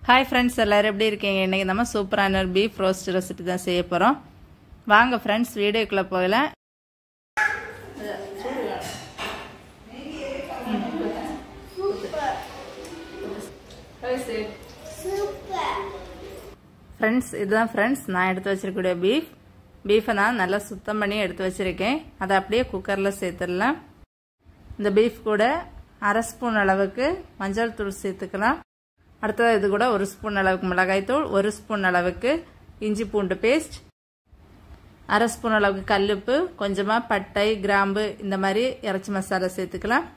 Hi friends, எல்லாரும் எப்படி இருக்கீங்க? இன்னைக்கு நம்ம சூப்பரான ஒரு பீஃப் ரோஸ்ட் ரெசிபி தான் செய்ய போகிறோம். வாங்க ஃப்ரெண்ட்ஸ், வீடியோக்குள்ளே போகலாம். ஃப்ரெண்ட்ஸ், இதுதான் ஃப்ரெண்ட்ஸ் நான் எடுத்து வச்சிருக்கக்கூடிய பீஃபை நான் நல்லா சுத்தம் பண்ணி எடுத்து வச்சிருக்கேன். அதை அப்படியே குக்கரில் சேர்த்துடலாம். இந்த பீஃப் கூட அரை ஸ்பூன் அளவுக்கு மஞ்சள் தூள் சேர்த்துக்கலாம். அடுத்தது இது கூட 1 ஸ்பூன் அளவுக்கு மிளகாய் தூள், 1 ஸ்பூன் அளவுக்கு இஞ்சி பூண்டு பேஸ்ட், அரை ஸ்பூன் அளவுக்கு கல்லுப்பு, கொஞ்சமாக பட்டை கிராம்பு இந்த மாதிரி இறைச்சி மசாலா சேர்த்துக்கலாம்.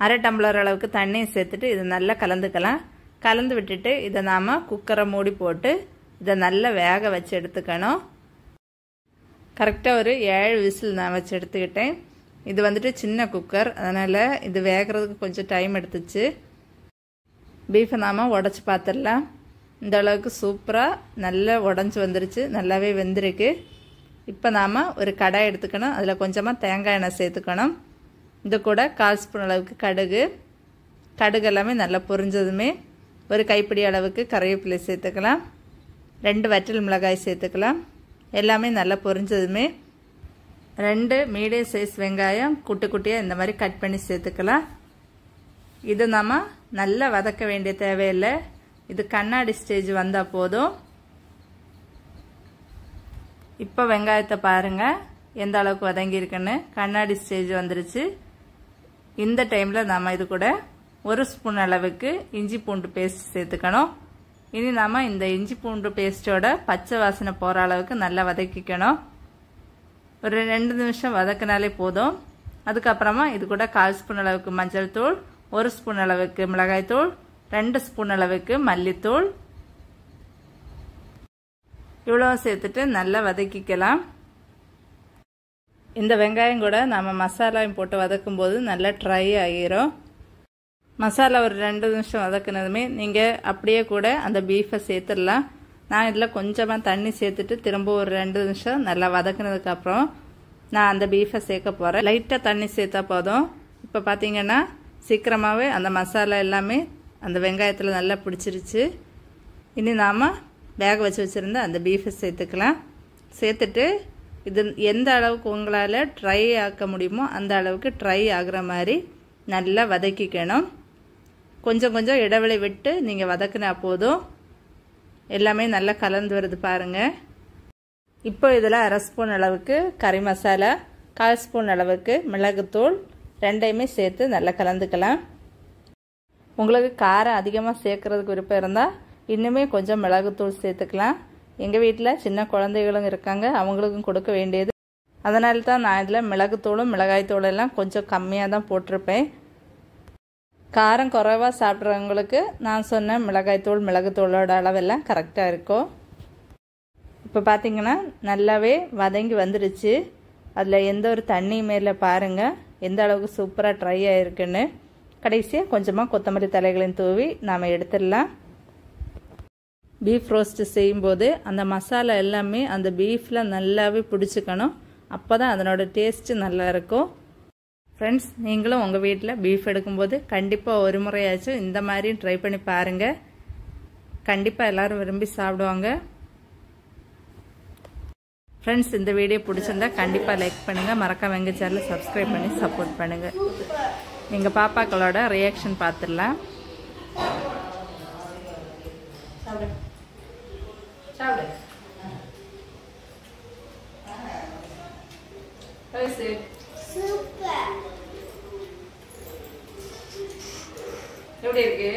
அரை டம்ளர் அளவுக்கு தண்ணியை சேர்த்துட்டு இதை நல்லா கலந்துக்கலாம். கலந்து விட்டுட்டு இதை நாம் குக்கரை மூடி போட்டு இதை நல்லா வேக வச்சு எடுத்துக்கணும். கரெக்டாக ஒரு 7 விசில் நான் வச்சு எடுத்துக்கிட்டேன். இது வந்துட்டு சின்ன குக்கர், அதனால் இது வேகிறதுக்கு கொஞ்சம் டைம் எடுத்துச்சு. பீஃபை நாம் உடச்சி பார்த்துடலாம். இந்த அளவுக்கு சூப்பராக நல்லா உடஞ்சி வந்துருச்சு, நல்லாவே வெந்திருக்கு. இப்போ நாம் ஒரு கடாய் எடுத்துக்கணும். அதில் கொஞ்சமாக தேங்காய் எண்ணெய் சேர்த்துக்கணும். இது கூட 1/4 ஸ்பூன் அளவுக்கு கடுகு எல்லாமே நல்லா பொரிஞ்சதுமே ஒரு கைப்பிடி அளவுக்கு கறிவேப்பிலை சேர்த்துக்கலாம். 2 வற்றல் மிளகாய் சேர்த்துக்கலாம். எல்லாமே நல்லா பொரிஞ்சதுமே 2 மீடியம் சைஸ் வெங்காயம் குட்டி குட்டியாக இந்த மாதிரி கட் பண்ணி சேர்த்துக்கலாம். இது நாம் நல்லா வதக்க வேண்டிய தேவையில்லை. இது கண்ணாடி ஸ்டேஜ் வந்தால் போதும். இப்போ வெங்காயத்தை பாருங்கள் எந்த அளவுக்கு வதங்கியிருக்குன்னு. கண்ணாடி ஸ்டேஜ் வந்துருச்சு. இந்த டைமில் நாம் இது கூட 1 ஸ்பூன் அளவுக்கு இஞ்சி பூண்டு பேஸ்ட் சேர்த்துக்கணும். இனி நாம் இந்த இஞ்சி பூண்டு பேஸ்ட்டோட பச்சை வாசனை போகிற அளவுக்கு நல்லா வதக்கிக்கணும். ஒரு 2 நிமிஷம் வதக்கினாலே போதும். அதுக்கப்புறமா இது கூட 1/4 ஸ்பூன் அளவுக்கு மஞ்சள் தூள், 1 ஸ்பூன் அளவுக்கு மிளகாய் தூள், 2 ஸ்பூன் அளவுக்கு மல்லித்தூள், இவ்வளோ சேர்த்துட்டு நல்லா வதக்கிக்கலாம். இந்த வெங்காயம் கூட நம்ம மசாலாவையும் போட்டு வதக்கும் போது நல்லா ட்ரை ஆகிரும். மசாலா ஒரு 2 நிமிஷம் வதக்குனதுமே நீங்கள் அப்படியே கூட அந்த பீஃபை சேர்த்துடலாம். நான் இதில் கொஞ்சமாக தண்ணி சேர்த்துட்டு திரும்ப ஒரு 2 நிமிஷம் நல்லா வதக்குனதுக்கப்புறம் நான் அந்த பீஃபை சேர்க்க போகிறேன். லைட்டாக தண்ணி சேர்த்தா போதும். இப்போ பார்த்தீங்கன்னா சீக்கிரமாகவே அந்த மசாலா எல்லாமே அந்த வெங்காயத்தில் நல்லா பிடிச்சிருச்சு. இனி நாம் வேக வச்சு வச்சுருந்த அந்த பீஃபை சேர்த்துக்கலாம். சேர்த்துட்டு இது எந்த அளவுக்கு உங்களால் ட்ரை ஆக்க முடியுமோ அந்த அளவுக்கு ட்ரை ஆகிற மாதிரி நல்லா வதக்கிக்கணும். கொஞ்சம் கொஞ்சம் இடைவெளி விட்டு நீங்கள் வதக்கினா போதும். எல்லாமே நல்லா கலந்து வருது பாருங்கள். இப்போ இதில் அரை ஸ்பூன் அளவுக்கு கறி மசாலா, 1/4 ஸ்பூன் அளவுக்கு மிளகுத்தூள் ரெண்டையுமே சேர்த்து நல்லா கலந்துக்கலாம். உங்களுக்கு காரம் அதிகமாக சேர்க்கறதுக்கு விருப்பம் இருந்தால் இன்னுமே கொஞ்சம் மிளகுத்தூள் சேர்த்துக்கலாம். எங்கள் வீட்டில் சின்ன குழந்தைகளும் இருக்காங்க, அவங்களுக்கும் கொடுக்க வேண்டியது. அதனால தான் நான் இதில் மிளகுத்தூளும் மிளகாய்த்தூளும் எல்லாம் கொஞ்சம் கம்மியாக தான் போட்டிருப்பேன். காரம் குறைவாக சாப்பிட்றவங்களுக்கு நான் சொன்ன மிளகுத்தூளோட அளவெல்லாம் கரெக்டாக இருக்கும். இப்போ பார்த்தீங்கன்னா நல்லாவே வதங்கி வந்துடுச்சு. அதில் எந்த ஒரு தண்ணியுமே இல்லை பாருங்கள் எந்த அளவுக்கு சூப்பராக ட்ரை ஆகிருக்குன்னு. கடைசியாக கொஞ்சமாக கொத்தமல்லி தலைகளையும் தூவி நாம் எடுத்துடலாம். பீஃப் ரோஸ்ட்டு செய்யும்போது அந்த மசாலா எல்லாமே அந்த பீஃபில் நல்லாவே பிடிச்சிக்கணும். அப்போ தான் அதனோட டேஸ்ட்டு நல்லாயிருக்கும். ஃப்ரெண்ட்ஸ், நீங்களும் உங்கள் வீட்டில் பீஃப் எடுக்கும்போது கண்டிப்பாக ஒரு முறையாச்சும் இந்த மாதிரி ட்ரை பண்ணி பாருங்கள். கண்டிப்பாக எல்லோரும் விரும்பி சாப்பிடுவாங்க. ஃப்ரெண்ட்ஸ், இந்த வீடியோ பிடிச்சிருந்தா கண்டிப்பாக லைக் பண்ணுங்கள். மறக்காம எங்கள் சேனலை சப்ஸ்கிரைப் பண்ணி சப்போர்ட் பண்ணுங்கள். எங்கள் பாப்பாக்களோட ரியாக்ஷன் பார்த்துடலாம். எப்படி இருக்கு?